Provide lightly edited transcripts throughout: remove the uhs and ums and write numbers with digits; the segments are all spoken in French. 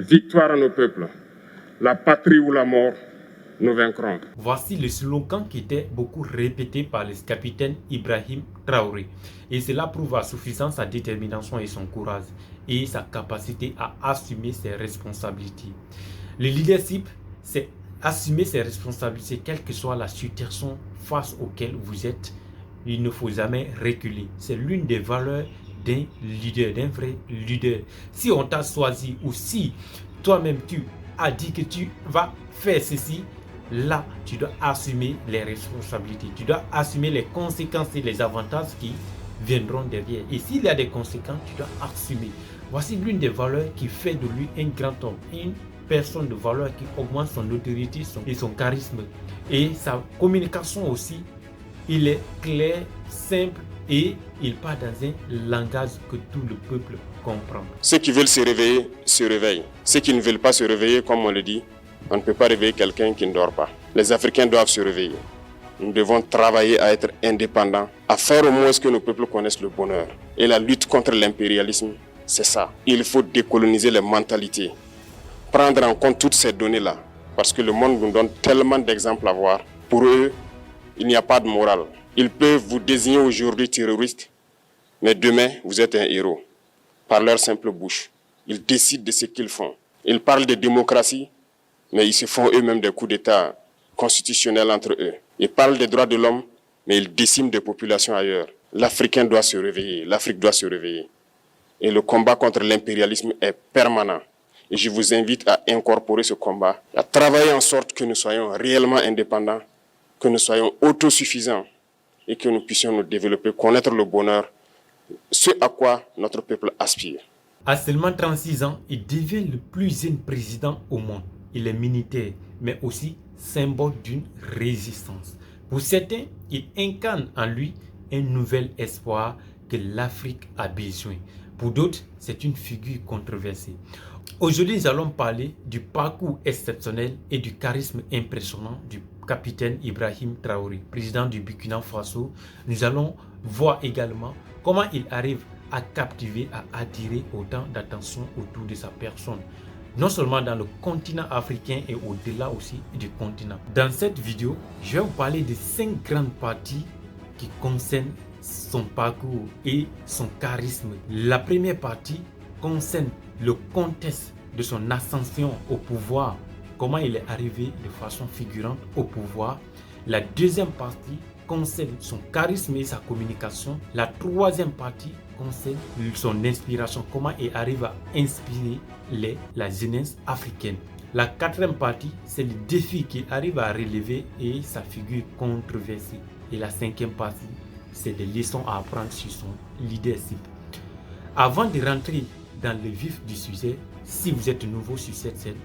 Victoire à nos peuples. La patrie ou la mort, nous vaincrons. Voici le slogan qui était beaucoup répété par le capitaine Ibrahim Traoré. Et cela prouve à suffisance sa détermination et son courage et sa capacité à assumer ses responsabilités. Le leadership, c'est assumer ses responsabilités, quelle que soit la situation face auquel vous êtes. Il ne faut jamais reculer. C'est l'une des valeurs d'un leader, d'un vrai leader. Si on t'a choisi ou si toi-même tu as dit que tu vas faire ceci, là, tu dois assumer les responsabilités. Tu dois assumer les conséquences et les avantages qui viendront derrière. Et s'il y a des conséquences, tu dois assumer. Voici l'une des valeurs qui fait de lui un grand homme, une personne de valeur qui augmente son autorité et son charisme. Et sa communication aussi, il est clair, simple et il parle dans un langage que tout le peuple comprend. Ceux qui veulent se réveiller, se réveillent. Ceux qui ne veulent pas se réveiller, comme on le dit, on ne peut pas réveiller quelqu'un qui ne dort pas. Les Africains doivent se réveiller. Nous devons travailler à être indépendants, à faire au moins ce que nos peuples connaissent le bonheur. Et la lutte contre l'impérialisme, c'est ça. Il faut décoloniser les mentalités, prendre en compte toutes ces données-là, parce que le monde nous donne tellement d'exemples à voir. Pour eux, il n'y a pas de morale. Ils peuvent vous désigner aujourd'hui terroriste, mais demain, vous êtes un héros. Par leur simple bouche. Ils décident de ce qu'ils font. Ils parlent de démocratie, mais ils se font eux-mêmes des coups d'État constitutionnels entre eux. Ils parlent des droits de l'homme, mais ils déciment des populations ailleurs. L'Africain doit se réveiller, l'Afrique doit se réveiller. Et le combat contre l'impérialisme est permanent. Et je vous invite à incorporer ce combat, à travailler en sorte que nous soyons réellement indépendants, que nous soyons autosuffisants et que nous puissions nous développer, connaître le bonheur, ce à quoi notre peuple aspire. À seulement 36 ans, il devient le plus jeune président au monde. Il est militaire, mais aussi symbole d'une résistance. Pour certains, il incarne en lui un nouvel espoir que l'Afrique a besoin. Pour d'autres, c'est une figure controversée. Aujourd'hui, nous allons parler du parcours exceptionnel et du charisme impressionnant du capitaine Ibrahim Traoré, président du Burkina Faso. Nous allons voir également comment il arrive à captiver, à attirer autant d'attention autour de sa personne. Non seulement dans le continent africain et au-delà aussi du continent. Dans cette vidéo, je vais vous parler de 5 grandes parties qui concernent son parcours et son charisme. La première partie concerne le contexte de son ascension au pouvoir, comment il est arrivé de façon figurante au pouvoir. La deuxième partie concerne son charisme et sa communication. La troisième partie concerne son inspiration, comment il arrive à inspirer la jeunesse africaine. La quatrième partie, c'est le défi qu'il arrive à relever et sa figure controversée. Et la cinquième partie, c'est des leçons à apprendre sur son leadership. Avant de rentrer dans le vif du sujet, si vous êtes nouveau sur cette chaîne,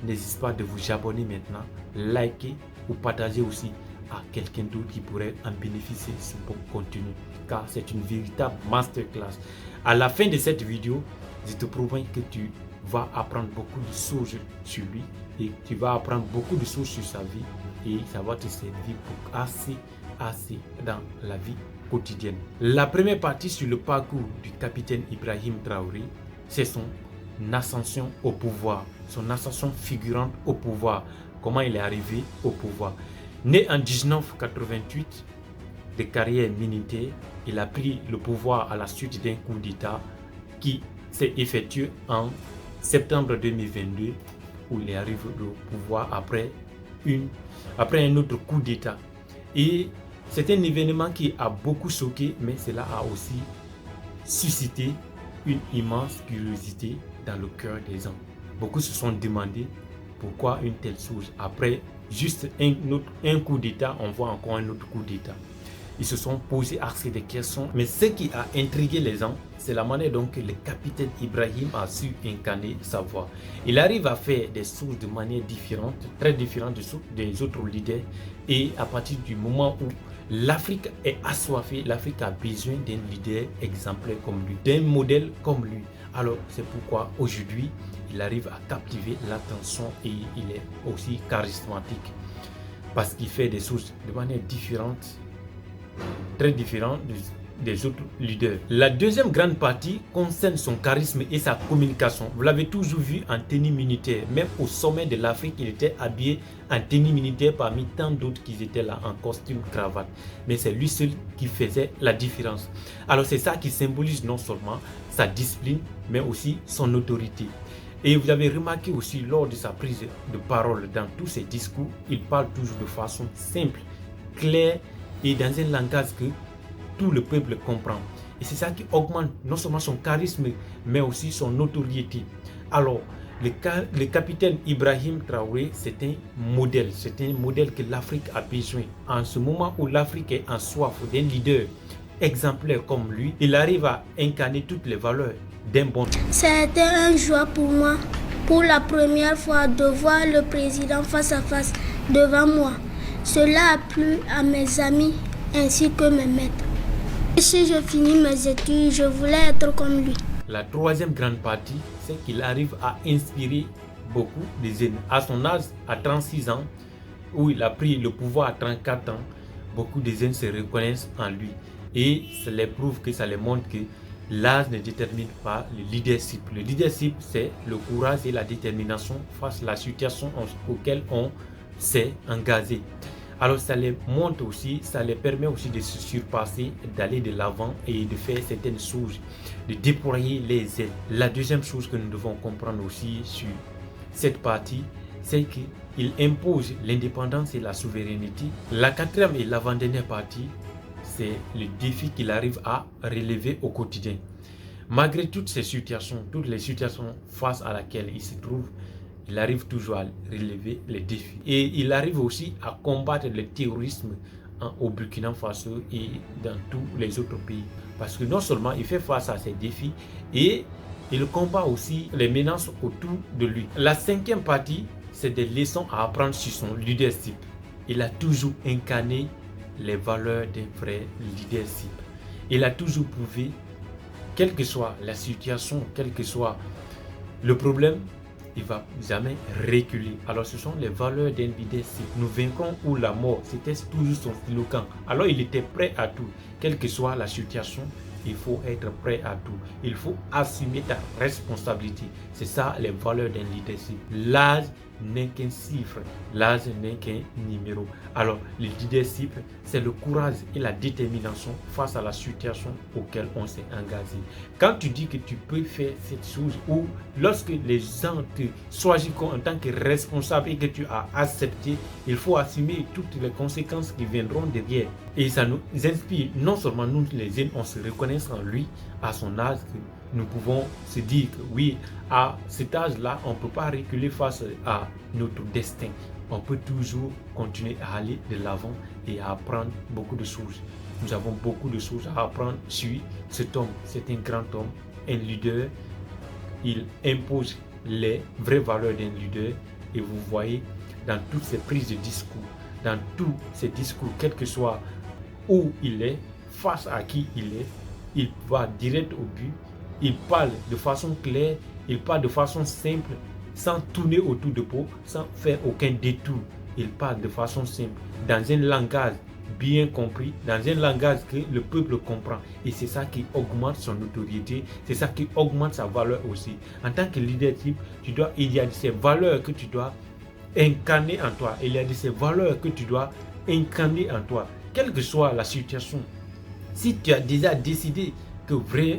n'hésitez pas de vous abonner maintenant, liker ou partager aussi à quelqu'un d'autre qui pourrait en bénéficier de ce bon contenu, car c'est une véritable masterclass. À la fin de cette vidéo, je te promets que tu vas apprendre beaucoup de choses sur lui et tu vas apprendre beaucoup de choses sur sa vie et ça va te servir pour assez dans la vie quotidienne. La première partie sur le parcours du capitaine Ibrahim Traoré, c'est son ascension au pouvoir, son ascension figurante au pouvoir, comment il est arrivé au pouvoir. Né en 1988, de carrière militaire, il a pris le pouvoir à la suite d'un coup d'État qui s'est effectué en septembre 2022, où il est arrivé au pouvoir après un autre coup d'État. Et c'est un événement qui a beaucoup choqué, mais cela a aussi suscité une immense curiosité dans le cœur des gens. Beaucoup se sont demandé pourquoi une telle chose. Après juste un coup d'État, on voit encore un autre coup d'État. Ils se sont posés assez de questions. Mais ce qui a intrigué les gens, c'est la manière dont le capitaine Ibrahim a su incarner sa voix. Il arrive à faire des choses de manière différente, très différente des autres leaders. Et à partir du moment où l'Afrique est assoiffée, l'Afrique a besoin d'un leader exemplaire comme lui, d'un modèle comme lui. Alors c'est pourquoi aujourd'hui, il arrive à captiver l'attention et il est aussi charismatique. Parce qu'il fait des choses de manière différente, très différente des autres leaders. La deuxième grande partie concerne son charisme et sa communication. Vous l'avez toujours vu en tenue militaire. Même au sommet de l'Afrique, il était habillé en tenue militaire parmi tant d'autres qui étaient là en costume, cravate. Mais c'est lui seul qui faisait la différence. Alors c'est ça qui symbolise non seulement sa discipline, mais aussi son autorité. Et vous avez remarqué aussi lors de sa prise de parole dans tous ses discours, il parle toujours de façon simple, claire et dans un langage que tout le peuple comprend. Et c'est ça qui augmente non seulement son charisme, mais aussi son notoriété. Alors, le capitaine Ibrahim Traoré, c'est un modèle que l'Afrique a besoin. En ce moment où l'Afrique est en soif d'un leader exemplaire comme lui, il arrive à incarner toutes les valeurs d'un bon. C'était une joie pour moi, pour la première fois, de voir le président face à face devant moi. Cela a plu à mes amis ainsi que mes maîtres. Et si je finis mes études, je voulais être comme lui. La troisième grande partie, c'est qu'il arrive à inspirer beaucoup de jeunes. À son âge, à 36 ans, où il a pris le pouvoir à 34 ans, beaucoup de jeunes se reconnaissent en lui. Et ça les prouve que ça les montre que l'âge ne détermine pas le leadership. Le leadership, c'est le courage et la détermination face à la situation auquel on s'est engagé. Alors ça les montre aussi, ça les permet aussi de se surpasser, d'aller de l'avant et de faire certaines choses, de déployer les ailes. La deuxième chose que nous devons comprendre aussi sur cette partie, c'est qu'il impose l'indépendance et la souveraineté. La quatrième et l'avant-dernière partie, c'est le défi qu'il arrive à relever au quotidien. Malgré toutes ces situations, toutes les situations face à laquelle il se trouve, il arrive toujours à relever les défis. Et il arrive aussi à combattre le terrorisme au Burkina Faso et dans tous les autres pays. Parce que non seulement il fait face à ces défis, et il combat aussi les menaces autour de lui. La cinquième partie, c'est des leçons à apprendre sur son leadership. Il a toujours incarné les valeurs d'un vrai leadership. Il a toujours prouvé, quelle que soit la situation, quel que soit le problème, il ne va jamais reculer. Alors ce sont les valeurs d'un leadership. Nous vaincrons ou la mort, c'était toujours son slogan. Alors il était prêt à tout, quelle que soit la situation. Il faut être prêt à tout. Il faut assumer ta responsabilité. C'est ça les valeurs d'un leadership. L'âge n'est qu'un chiffre. L'âge n'est qu'un numéro. Alors, le leadership, c'est le courage et la détermination face à la situation auquel on s'est engagé. Quand tu dis que tu peux faire cette chose, ou lorsque les gens te choisissent en tant que responsable et que tu as accepté, il faut assumer toutes les conséquences qui viendront derrière. Et ça nous inspire, non seulement nous les jeunes, on se reconnaît en lui, à son âge, que nous pouvons se dire que oui, à cet âge-là, on ne peut pas reculer face à notre destin. On peut toujours continuer à aller de l'avant et à apprendre beaucoup de choses. Nous avons beaucoup de choses à apprendre sur cet homme. C'est un grand homme, un leader. Il impose les vraies valeurs d'un leader. Et vous voyez, dans toutes ses prises de discours, dans tous ses discours, quel que soit où il est, face à qui il est, il va direct au but, il parle de façon claire, il parle de façon simple, sans tourner autour de peau, sans faire aucun détour. Il parle de façon simple, dans un langage bien compris, dans un langage que le peuple comprend. Et c'est ça qui augmente son notoriété, c'est ça qui augmente sa valeur aussi. En tant que leadership, il y a de ces valeurs que tu dois incarner en toi. Il y a de ces valeurs que tu dois incarner en toi, quelle que soit la situation. Si tu as déjà décidé que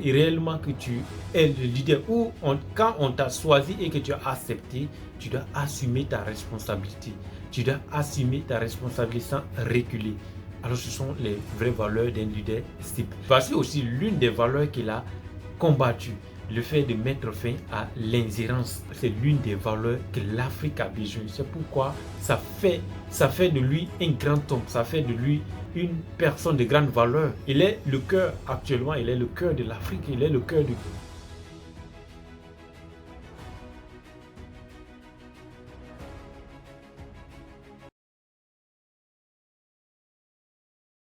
réellement que tu es le leader, ou quand on t'a choisi et que tu as accepté, tu dois assumer ta responsabilité. Tu dois assumer ta responsabilité sans reculer. Alors ce sont les vraies valeurs d'un leadership. Voici aussi l'une des valeurs qu'il a combattues. Le fait de mettre fin à l'ingérence, c'est l'une des valeurs que l'Afrique a besoin. C'est pourquoi ça fait de lui un grand homme, ça fait de lui une personne de grande valeur. Il est le cœur actuellement, il est le cœur de l'Afrique, il est le cœur